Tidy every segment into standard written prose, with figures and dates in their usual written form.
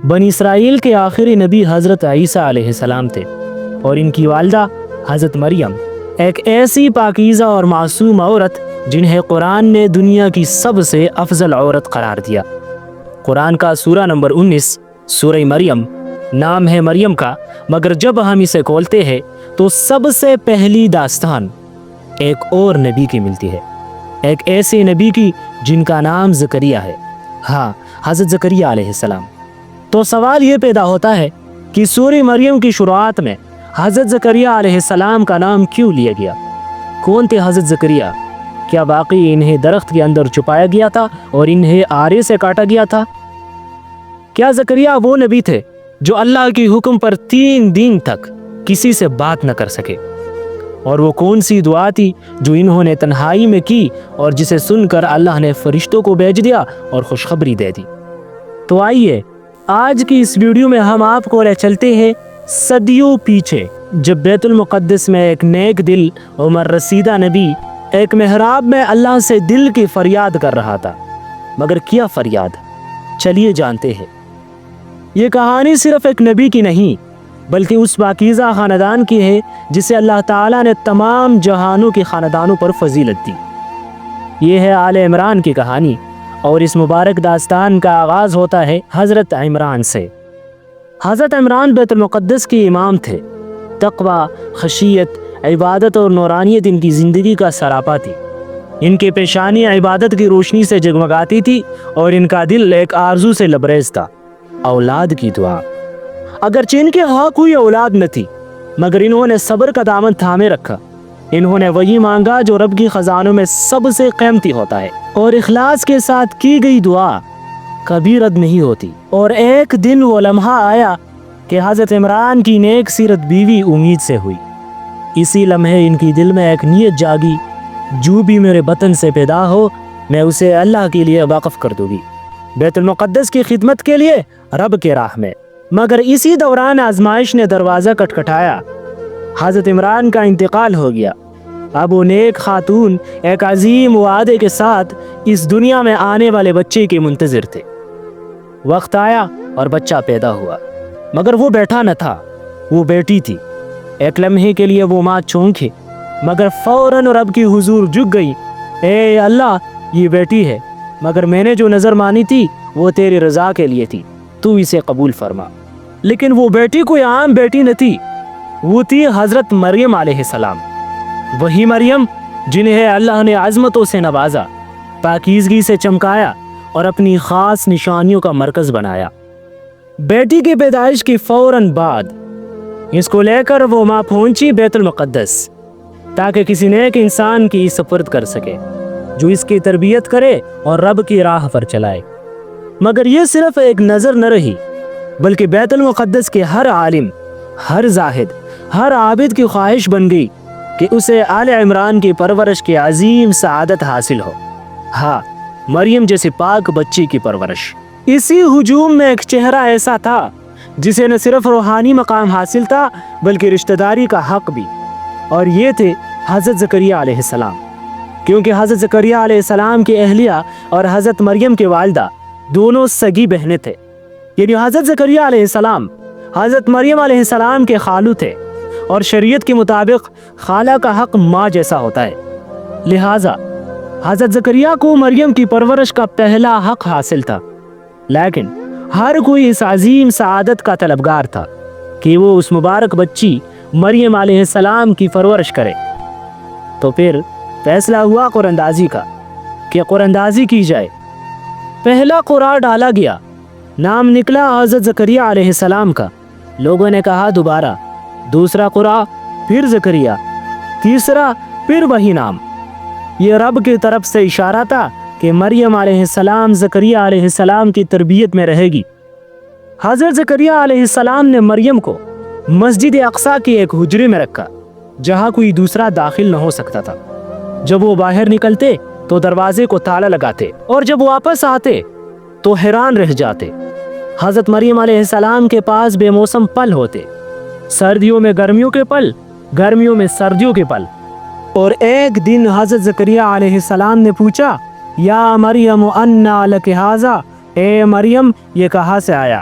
بنی اسرائیل کے آخری نبی حضرت عیسیٰ علیہ السلام تھے اور ان کی والدہ حضرت مریم ایک ایسی پاکیزہ اور معصوم عورت جنہیں قرآن نے دنیا کی سب سے افضل عورت قرار دیا۔ قرآن کا سورہ نمبر 19 سورہ مریم نام ہے مریم کا، مگر جب ہم اسے کھولتے ہیں تو سب سے پہلی داستان ایک اور نبی کی ملتی ہے، ایک ایسے نبی کی جن کا نام زکریا ہے، ہاں حضرت زکریا علیہ السلام۔ تو سوال یہ پیدا ہوتا ہے کہ سورہ مریم کی شروعات میں حضرت زکریا علیہ السلام کا نام کیوں لیا گیا؟ کون تھے حضرت زکریا؟ کیا باقی انہیں درخت کے اندر چھپایا گیا تھا اور انہیں آرے سے کاٹا گیا تھا؟ کیا زکریا وہ نبی تھے جو اللہ کی حکم پر 3 دن تک کسی سے بات نہ کر سکے؟ اور وہ کون سی دعا تھی جو انہوں نے تنہائی میں کی اور جسے سن کر اللہ نے فرشتوں کو بھیج دیا اور خوشخبری دے دی؟ تو آئیے آج کی اس ویڈیو میں ہم آپ کو لے چلتے ہیں صدیوں پیچھے، جب بیت المقدس میں ایک نیک دل عمر رسیدہ نبی ایک محراب میں اللہ سے دل کی فریاد کر رہا تھا۔ مگر کیا فریاد؟ چلیے جانتے ہیں۔ یہ کہانی صرف ایک نبی کی نہیں بلکہ اس پاکیزہ خاندان کی ہے جسے اللہ تعالیٰ نے تمام جہانوں کے خاندانوں پر فضیلت دی۔ یہ ہے آل عمران کی کہانی، اور اس مبارک داستان کا آغاز ہوتا ہے حضرت عمران سے۔ حضرت عمران بیت المقدس کے امام تھے۔ تقوی، خشیت، عبادت اور نورانیت ان کی زندگی کا سراپا تھی۔ ان کے پیشانی عبادت کی روشنی سے جگمگاتی تھی اور ان کا دل ایک آرزو سے لبریز تھا، اولاد کی دعا۔ اگرچہ ان کے ہاں کوئی اولاد نہ تھی، مگر انہوں نے صبر کا دامن تھامے رکھا۔ انہوں نے وہی مانگا جو رب کی خزانوں میں سب سے قیمتی ہوتا ہے، اور اخلاص کے ساتھ کی گئی دعا کبھی رد نہیں ہوتی۔ اور ایک دن وہ لمحہ آیا کہ حضرت عمران کی نیک سیرت بیوی امید سے ہوئی۔ اسی لمحے ان کی دل میں ایک نیت جاگی، جو بھی میرے بطن سے پیدا ہو میں اسے اللہ کے لیے وقف کر دوں گی، بیت المقدس کی خدمت کے لیے، رب کے راہ میں۔ مگر اسی دوران آزمائش نے دروازہ کٹکھٹایا۔ حضرت عمران کا انتقال ہو گیا۔ اب وہ نیک خاتون ایک عظیم وعدے کے ساتھ اس دنیا میں آنے والے بچے کے منتظر تھے۔ وقت آیا اور بچہ پیدا ہوا، مگر وہ بیٹا نہ تھا، وہ بیٹی تھی۔ ایک لمحے کے لیے وہ ماں چونکی، مگر فوراً رب کی حضور جھک گئی۔ اے اللہ، یہ بیٹی ہے، مگر میں نے جو نظر مانی تھی وہ تیری رضا کے لیے تھی، تو اسے قبول فرما۔ لیکن وہ بیٹی کوئی عام بیٹی نہ تھی، وہ تھی حضرت مریم علیہ السلام۔ وہی مریم جنہیں اللہ نے عظمتوں سے نوازا، پاکیزگی سے چمکایا اور اپنی خاص نشانیوں کا مرکز بنایا۔ بیٹی کی پیدائش کے فوراً بعد اس کو لے کر وہ ماں پہنچی بیت المقدس، تاکہ کسی نیک انسان کی سپرد کر سکے جو اس کی تربیت کرے اور رب کی راہ پر چلائے۔ مگر یہ صرف ایک نظر نہ رہی، بلکہ بیت المقدس کے ہر عالم، ہر زاہد، ہر عابد کی خواہش بن گئی کہ اسے آل عمران کی پرورش کی عظیم سعادت حاصل ہو۔ ہاں، مریم جیسے پاک بچی کی پرورش۔ اسی ہجوم میں ایک چہرہ ایسا تھا جسے نہ صرف روحانی مقام حاصل تھا بلکہ رشتہ داری کا حق بھی، اور یہ تھے حضرت زکریا علیہ السلام۔ کیونکہ حضرت زکریا علیہ السلام کی اہلیہ اور حضرت مریم کے والدہ دونوں سگی بہنیں تھے، یعنی حضرت زکریا علیہ السلام حضرت مریم علیہ السلام کے خالو تھے، اور شریعت کے مطابق خالہ کا حق ماں جیسا ہوتا ہے۔ لہٰذا حضرت زکریا کو مریم کی پرورش کا پہلا حق حاصل تھا، لیکن ہر کوئی اس عظیم سعادت کا طلبگار تھا کہ وہ اس مبارک بچی مریم علیہ السلام کی پرورش کرے۔ تو پھر فیصلہ ہوا قراندازی کا کہ قراندازی کی جائے۔ پہلا قرعہ ڈالا گیا، نام نکلا حضرت زکریا علیہ السلام کا۔ لوگوں نے کہا دوبارہ، دوسرا قرعہ، پھر زکریا، تیسرا، پھر وہی نام۔ یہ رب کی طرف سے اشارہ تھا کہ مریم علیہ السلام زکریا علیہ السلام کی تربیت میں رہے گی۔ حضرت زکریا علیہ السلام نے مریم کو مسجد اقصیٰ کی ایک حجرے میں رکھا جہاں کوئی دوسرا داخل نہ ہو سکتا تھا۔ جب وہ باہر نکلتے تو دروازے کو تالا لگاتے، اور جب واپس آتے تو حیران رہ جاتے۔ حضرت مریم علیہ السلام کے پاس بے موسم پھل ہوتے، سردیوں میں گرمیوں کے پھل، گرمیوں میں سردیوں کے پھل۔ اور ایک دن حضرت زکریا علیہ السلام نے پوچھا، یا مریم انا لک ھذا، اے مریم یہ کہاں سے آیا؟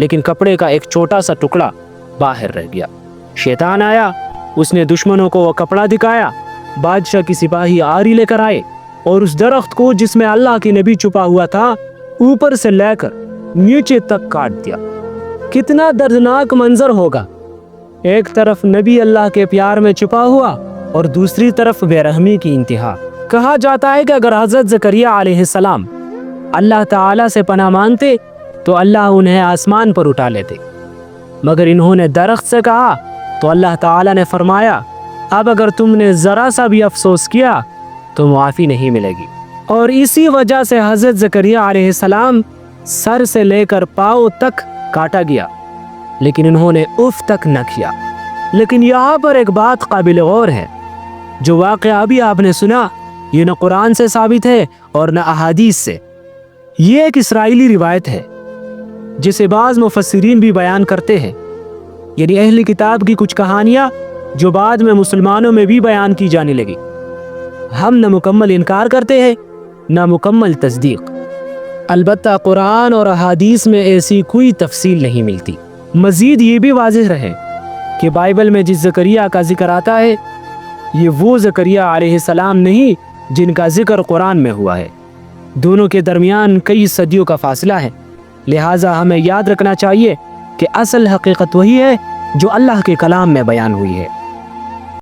لیکن کپڑے کا ایک چھوٹا سا ٹکڑا باہر رہ گیا۔ شیطان آیا، اس نے دشمنوں کو وہ کپڑا دکھایا، بادشاہ کی سپاہی آری لے کر آئے اور اس درخت کو جس میں اللہ کی نبی چھپا ہوا تھا اوپر سے لے کر نیچے تک کاٹ دیا۔ کتنا دردناک منظر ہوگا، ایک طرف نبی اللہ کے پیار میں چھپا ہوا اور دوسری طرف بے رحمی کی انتہا۔ کہا جاتا ہے کہ اگر حضرت زکریہ علیہ السلام اللہ تعالیٰ سے پناہ مانگتے تو اللہ انہیں آسمان پر اٹھا لیتے، مگر انہوں نے درخت سے کہا تو اللہ تعالیٰ نے فرمایا اب اگر تم نے ذرا سا بھی افسوس کیا تو معافی نہیں ملے گی۔ اور اسی وجہ سے حضرت زکریہ علیہ السلام سر سے لے کر پاؤں تک کاٹا گیا، لیکن انہوں نے اف تک نہ کیا۔ لیکن یہاں پر ایک بات قابل غور ہے، جو واقعہ ابھی آپ نے سنا، یہ نہ قرآن سے ثابت ہے اور نہ احادیث سے۔ یہ ایک اسرائیلی روایت ہے جسے بعض مفسرین بھی بیان کرتے ہیں، یعنی اہل کتاب کی کچھ کہانیاں جو بعد میں مسلمانوں میں بھی بیان کی جانے لگی۔ ہم نہ مکمل انکار کرتے ہیں نہ مکمل تصدیق، البتہ قرآن اور احادیث میں ایسی کوئی تفصیل نہیں ملتی۔ مزید یہ بھی واضح رہے کہ بائبل میں جس زکریا کا ذکر آتا ہے یہ وہ زکریا علیہ السلام نہیں جن کا ذکر قرآن میں ہوا ہے۔ دونوں کے درمیان کئی صدیوں کا فاصلہ ہے، لہٰذا ہمیں یاد رکھنا چاہیے کہ اصل حقیقت وہی ہے جو اللہ کے کلام میں بیان ہوئی ہے۔